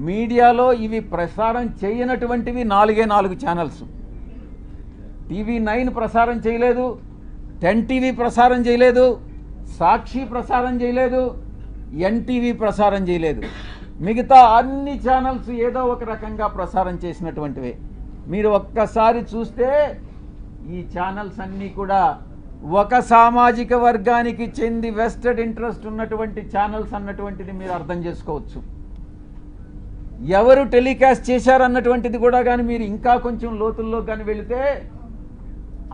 మీడియాలో ఇవి ప్రసారం చేయనటువంటివి 4 ఛానల్స్. TV9 ప్రసారం చేయలేదు, 10 టీవీ ప్రసారం చేయలేదు, సాక్షి ప్రసారం చేయలేదు, NTV ప్రసారం చేయలేదు. మిగతా అన్ని ఛానల్స్ ఏదో ఒక రకంగా ప్రసారం చేసినటువంటివే. మీరు ఒక్కసారి చూస్తే ఈ ఛానల్స్ అన్నీ కూడా ఒక సామాజిక వర్గానికి చెంది వెస్టెడ్ ఇంట్రెస్ట్ ఉన్నటువంటి ఛానల్స్ అన్నటువంటిది మీరు అర్థం చేసుకోవచ్చు. ఎవరు టెలికాస్ట్ చేశారన్నటువంటిది కూడా కానీ మీరు ఇంకా కొంచెం లోతుల్లో కానీ వెళితే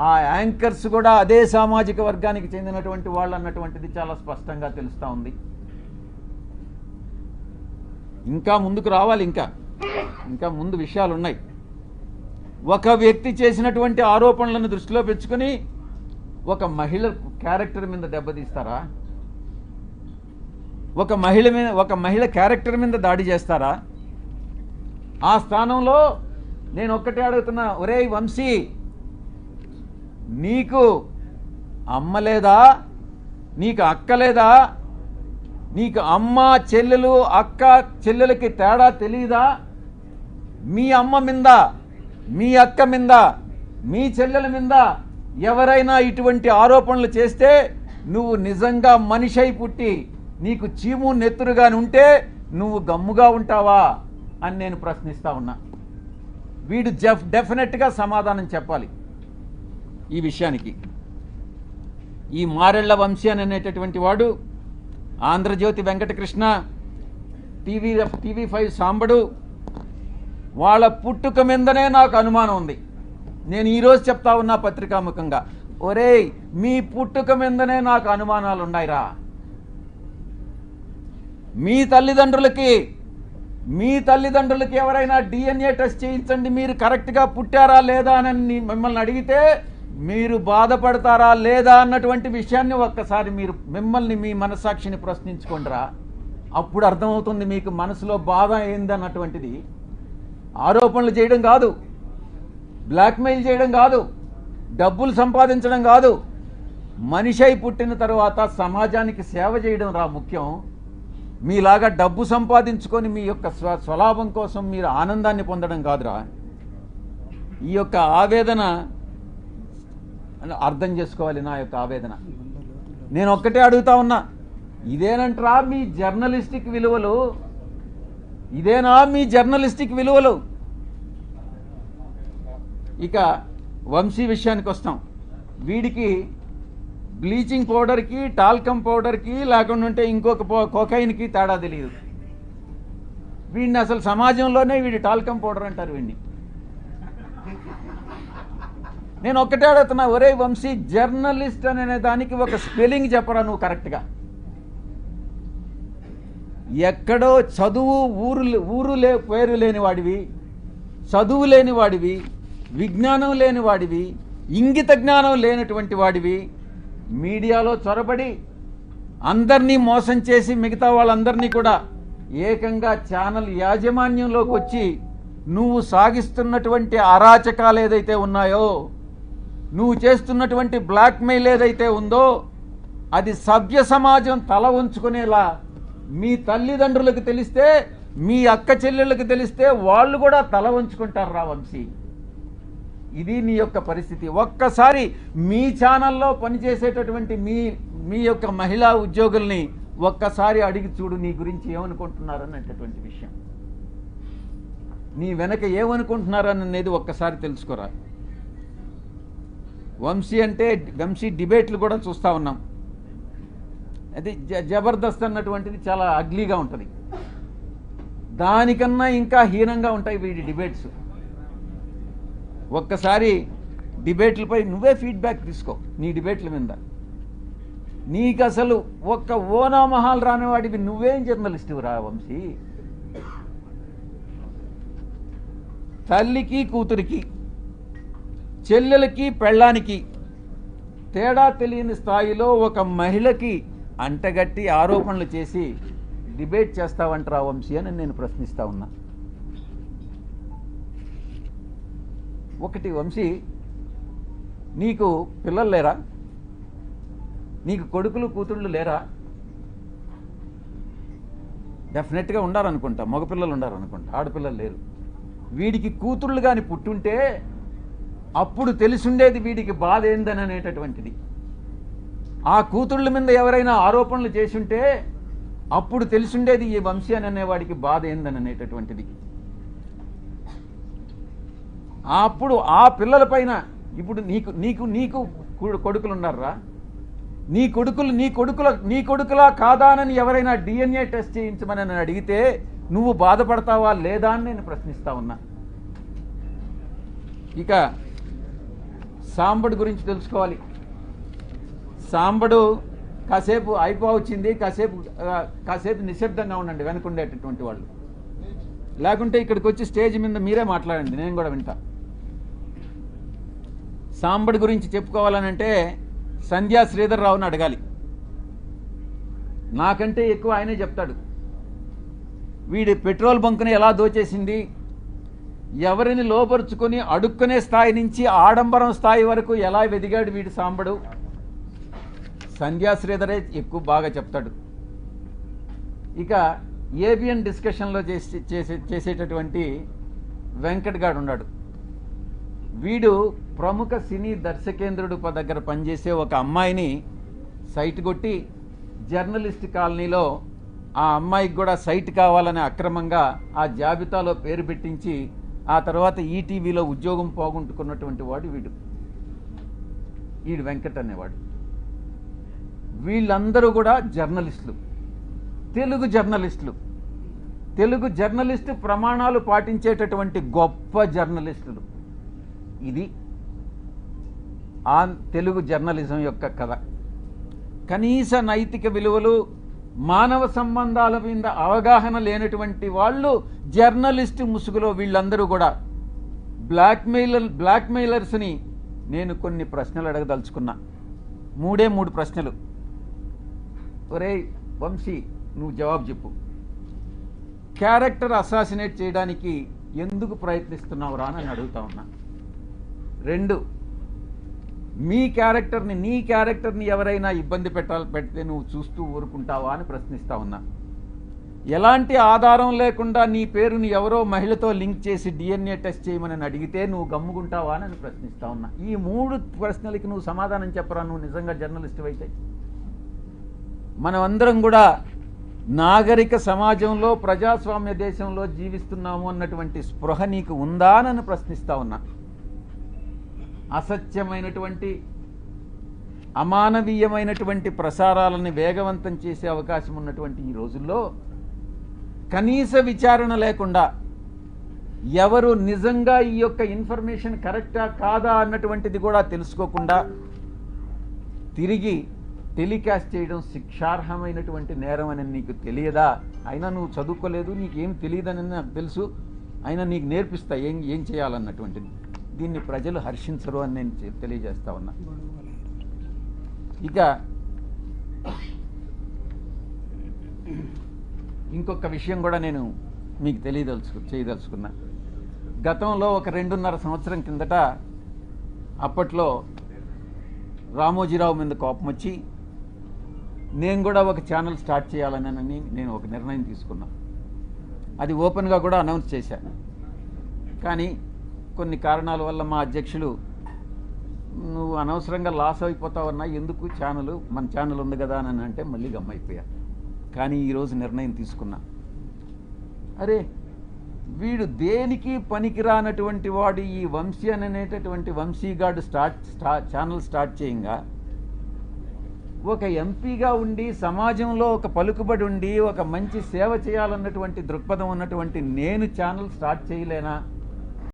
ఆ యాంకర్స్ కూడా అదే సామాజిక వర్గానికి చెందినటువంటి వాళ్ళు అన్నటువంటిది చాలా స్పష్టంగా తెలుస్తూ ఉంది. ఇంకా ముందుకు రావాలి, ఇంకా ముందు విషయాలు ఉన్నాయి. ఒక వ్యక్తి చేసినటువంటి ఆరోపణలను దృష్టిలో పెంచుకొని ఒక మహిళ క్యారెక్టర్ మీద దెబ్బతీస్తారా? ఒక మహిళ క్యారెక్టర్ మీద దాడి చేస్తారా? ఆ స్థానంలో నేను ఒక్కటే అడుగుతున్నా, ఒరేయ్ వంశీ, నీకు అమ్మ లేదా? నీకు అక్క లేదా? నీకు అమ్మ చెల్లెలు అక్క చెల్లెలకి తేడా తెలియదా? మీ అమ్మ మీద, మీ అక్క మీద, మీ చెల్లెల మీద ఎవరైనా ఇటువంటి ఆరోపణలు చేస్తే నువ్వు నిజంగా మనిషై పుట్టి నీకు చీము నెత్తురుగాని ఉంటే నువ్వు గమ్ముగా ఉంటావా అని నేను ప్రశ్నిస్తా ఉన్నా. వీడు డెఫినెట్గా సమాధానం చెప్పాలి ఈ విషయానికి. ఈ మారెళ్ల వంశీ అనేటటువంటి వాడు, ఆంధ్రజ్యోతి వెంకటకృష్ణ, TV5 సాంబడు, వాళ్ళ పుట్టుక మీదనే నాకు అనుమానం ఉంది. నేను ఈరోజు చెప్తా ఉన్నా పత్రికాముఖంగా, ఒరేయ్ మీ పుట్టుక మీదనే నాకు అనుమానాలు ఉన్నాయిరా. మీ తల్లిదండ్రులకి ఎవరైనా DNA టెస్ట్ చేయించండి, మీరు కరెక్ట్గా పుట్టారా లేదా అని మిమ్మల్ని అడిగితే మీరు బాధపడతారా లేదా అన్నటువంటి విషయాన్ని ఒక్కసారి మీరు మిమ్మల్ని మీ మనస్సాక్షిని ప్రశ్నించుకోండిరా. అప్పుడు అర్థమవుతుంది మీకు మనసులో బాధ ఏందన్నటువంటిది. ఆరోపణలు చేయడం కాదు, బ్లాక్మెయిల్ చేయడం కాదు, డబ్బులు సంపాదించడం కాదు, మనిషి అయి పుట్టిన తర్వాత సమాజానికి సేవ చేయడం రా ముఖ్యం. మీలాగా డబ్బు సంపాదించుకొని మీ యొక్క స్వలాభం కోసం మీరు ఆనందాన్ని పొందడం కాదురా. ఈ యొక్క ఆవేదన అర్థం చేసుకోవాలి, నా యొక్క ఆవేదన. నేను ఒక్కటే అడుగుతా ఉన్నా, ఇదేనంటరా మీ జర్నలిస్టిక్ విలువలు? ఇదేనా మీ జర్నలిస్టిక్ విలువలు? ఇక వంశీ విషయానికి వస్తాం. వీడికి బ్లీచింగ్ పౌడర్కి, టాల్కమ్ పౌడర్కి, లేకుండా ఉంటే ఇంకొక కోకైన్కి తేడా తెలియదు. వీడిని అసలు సమాజంలోనే వీడి టాల్కమ్ పౌడర్ అంటారు వీడిని. నేను ఒక్కటే అడుగుతున్నా, ఒరే వంశీ, జర్నలిస్ట్ అనే దానికి ఒక స్పెల్లింగ్ చెప్పరా నువ్వు కరెక్ట్గా. ఎక్కడో చదువు పేరు లేని వాడివి, చదువు లేని వాడివి, విజ్ఞానం లేని వాడివి, ఇంగిత జ్ఞానం లేనటువంటి వాడివి, మీడియాలో చొరబడి అందరినీ మోసం చేసి మిగతా వాళ్ళందరినీ కూడా ఏకంగా ఛానల్ యాజమాన్యంలోకి వచ్చి నువ్వు సాగిస్తున్నటువంటి అరాచకాలు ఏదైతే ఉన్నాయో, నువ్వు చేస్తున్నటువంటి బ్లాక్మెయిల్ ఏదైతే ఉందో, అది సభ్య సమాజం తల ఉంచుకునేలా మీ తల్లిదండ్రులకు తెలిస్తే, మీ అక్క చెల్లెళ్ళకి తెలిస్తే వాళ్ళు కూడా తల వంచుకుంటారు రా వంశీ. ఇది నీ యొక్క పరిస్థితి. ఒక్కసారి మీ ఛానల్లో పనిచేసేటటువంటి మీ యొక్క మహిళా ఉద్యోగుల్ని ఒక్కసారి అడిగి చూడు, నీ గురించి ఏమనుకుంటున్నారనేటటువంటి విషయం, నీ వెనక ఏమనుకుంటున్నారనేది ఒక్కసారి తెలుసుకోరా. వంశీ డిబేట్లు కూడా చూస్తూ ఉన్నాం. అది జబర్దస్త్ అన్నటువంటిది చాలా అగ్లీగా ఉంటుంది. దానికన్నా ఇంకా హీనంగా ఉంటాయి వీడి డిబేట్స్. ఒక్కసారి డిబేట్లపై నువ్వే ఫీడ్బ్యాక్ తీసుకో. నీ డిబేట్ల మీద నీకు అసలు ఒక్క ఓనామహాలు రానివాడివి నువ్వేం జర్నలిస్టు రా వంశీ. తల్లికి కూతురికి, చెల్లెలకి పెళ్ళానికి తేడా తెలియని స్థాయిలో ఒక మహిళకి అంటగట్టి ఆరోపణలు చేసి డిబేట్ చేస్తావంటరా వంశీ అని నేను ప్రశ్నిస్తా ఉన్నా. ఒకటి వంశీ, నీకు పిల్లలు లేరా? నీకు కొడుకులు కూతుళ్ళు లేరా? డెఫినెట్గా ఉండాలనుకుంటా, మగపిల్లలు ఉండాలనుకుంటా, ఆడపిల్లలు లేరు. వీడికి కూతుళ్ళు కానీ పుట్టుంటే అప్పుడు తెలిసుండేది వీడికి బాధ ఏందని అనేటటువంటిది. ఆ కూతుళ్ళ మీద ఎవరైనా ఆరోపణలు చేసుంటే అప్పుడు తెలిసుండేది ఈ వంశీ అని అనేవాడికి బాధ ఏందని అనేటటువంటిది. అప్పుడు ఆ పిల్లల పైన ఇప్పుడు నీకు నీకు నీకు కొడుకులు ఉన్నారా? నీ కొడుకులా కాదానని ఎవరైనా DNA టెస్ట్ చేయించమని నన్ను అడిగితే నువ్వు బాధపడతావా లేదా అని నేను ప్రశ్నిస్తా ఉన్నా. ఇక సాంబడు గురించి తెలుసుకోవాలి. సాంబడు కాసేపు అయిపోవచ్చింది, కాసేపు నిశ్శబ్దంగా ఉండండి వెనుకుండేటటువంటి వాళ్ళు, లేకుంటే ఇక్కడికి వచ్చి స్టేజ్ మీద మీరే మాట్లాడండి, నేను కూడా వింటా. సాంబడి గురించి చెప్పుకోవాలనంటే సంధ్యా శ్రీధర్ రావుని అడగాలి. నాకంటే ఎక్కువ ఆయనే చెప్తాడు. వీడి పెట్రోల్ బంకుని ఎలా దోచేసింది, ఎవరిని లోపరుచుకొని అడుక్కునే స్థాయి నుంచి ఆడంబరం స్థాయి వరకు ఎలా వెదిగాడు వీడి సాంబడు, సంధ్యా శ్రీధరే ఎక్కువ బాగా చెప్తాడు. ఇక ఏబిఎన్ డిస్కషన్లో చేసేటటువంటి వెంకట్ గాడు ఉన్నాడు. వీడు ప్రముఖ సినీ దర్శకేంద్రుడు దగ్గర పనిచేసే ఒక అమ్మాయిని సైట్ కొట్టి జర్నలిస్ట్ కాలనీలో ఆ అమ్మాయికి కూడా సైట్ కావాలని అక్రమంగా ఆ జాబితాలో పేరు పెట్టించి ఆ తర్వాత ఈటీవీలో ఉద్యోగం పోగొట్టుకున్నటువంటి వాడు వీడు వెంకట్ అనేవాడు. వీళ్ళందరూ కూడా జర్నలిస్టులు, తెలుగు జర్నలిస్టు ప్రమాణాలు పాటించేటటువంటి గొప్ప జర్నలిస్టులు. ఇది ఆ తెలుగు జర్నలిజం యొక్క కథ. కనీస నైతిక విలువలు, మానవ సంబంధాల మీద అవగాహన లేనటువంటి వాళ్ళు జర్నలిస్టు ముసుగులో వీళ్ళందరూ కూడా బ్లాక్మెయిలర్స్ని నేను కొన్ని ప్రశ్నలు అడగదలుచుకున్నా. 3 ప్రశ్నలు. ఒరే వంశీ, నువ్వు జవాబు చెప్పు. క్యారెక్టర్ అసాసినేట్ చేయడానికి ఎందుకు ప్రయత్నిస్తున్నావురా అని అడుగుతా ఉన్నా. 2, నీ క్యారెక్టర్ని ఎవరైనా ఇబ్బంది పెడితే నువ్వు చూస్తూ ఊరుకుంటావా అని ప్రశ్నిస్తా ఉన్నా. ఎలాంటి ఆధారం లేకుండా నీ పేరుని ఎవరో మహిళతో లింక్ చేసి DNA టెస్ట్ చేయమని అడిగితే నువ్వు గమ్ముకుంటావా అని ప్రశ్నిస్తా ఉన్నా. ఈ 3 ప్రశ్నలకి నువ్వు సమాధానం చెప్పరా, నువ్వు నిజంగా జర్నలిస్ట్ అయితే. మనమందరం కూడా నాగరిక సమాజంలో, ప్రజాస్వామ్య దేశంలో జీవిస్తున్నాము అన్నటువంటి స్పృహ నీకు ఉందా అని ప్రశ్నిస్తా ఉన్నా. అసత్యమైనటువంటి, అమానవీయమైనటువంటి ప్రసారాలను వేగవంతం చేసే అవకాశం ఉన్నటువంటి ఈ రోజుల్లో కనీస విచారణ లేకుండా ఎవరు నిజంగా ఈ యొక్క ఇన్ఫర్మేషన్ కరెక్టా కాదా అన్నటువంటిది కూడా తెలుసుకోకుండా తిరిగి టెలికాస్ట్ చేయడం శిక్షార్హమైనటువంటి నేరం అని నీకు తెలియదా? అయినా నువ్వు చదువుకోలేదు, నీకేం తెలియదని నాకు తెలుసు, అయినా నీకు నేర్పిస్తా ఏం చేయాలన్నటువంటిది. దీన్ని ప్రజలు హర్షించరు అని నేను తెలియజేస్తా ఉన్నా. ఇక ఇంకొక విషయం కూడా నేను మీకు చేయదలుచుకున్నా. గతంలో ఒక 2.5 సంవత్సరం కిందట అప్పట్లో రామోజీరావు మీద కోపం వచ్చి నేను కూడా ఒక ఛానల్ స్టార్ట్ చేయాలని నేను ఒక నిర్ణయం తీసుకున్నా. అది ఓపెన్గా కూడా అనౌన్స్ చేశాను. కానీ కొన్ని కారణాల వల్ల మా అధ్యక్షులు నువ్వు అనవసరంగా లాస్ అయిపోతావన్నా, ఎందుకు మన ఛానల్ ఉంది కదా అని అంటే మళ్ళీ గమ్మైపోయా. కానీ ఈరోజు నిర్ణయం తీసుకున్నా. అరే వీడు దేనికి పనికిరానటువంటి వాడు ఈ వంశీ అనేటటువంటి వంశీగాడు ఛానల్ స్టార్ట్ చేయంగా ఒక ఎంపీగా ఉండి సమాజంలో ఒక పలుకుబడి ఉండి ఒక మంచి సేవ చేయాలన్నటువంటి దృక్పథం ఉన్నటువంటి నేను ఛానల్ స్టార్ట్ చేయలేనా?